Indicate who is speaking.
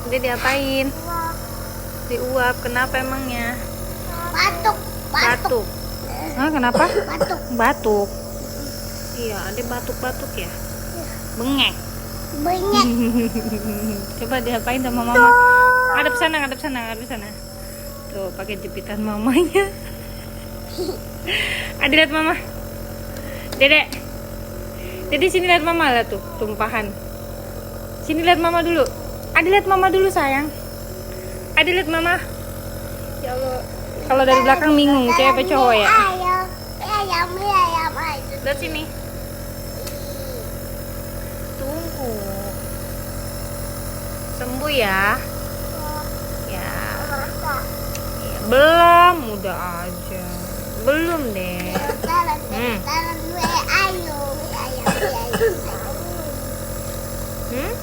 Speaker 1: Dia diapain? Diuap. Kenapa emangnya?
Speaker 2: Batuk.
Speaker 1: Batuk. Hah, kenapa?
Speaker 2: Batuk.
Speaker 1: Batuk. Iya, dia batuk-batuk ya. Bengek.
Speaker 2: Banyak.
Speaker 1: Coba diapain sama mama? Ngadep sana, ngadep sana, ngadep sana. Tuh, pakai jepitan mamanya. Adi lihat mama. Dedek. Dedek sini lihat mama lah tuh, tumpahan. Sini lihat mama dulu. Adi lihat mama dulu sayang. Adi lihat mama. Ya Allah. Kalau dari belakang bingung, cewek apa cowok ya?
Speaker 2: Ayam.
Speaker 1: Lihat sini. Tunggu. Sembuh ya. Ya. Ya, belum, udah aja. Belum deh. Hmm?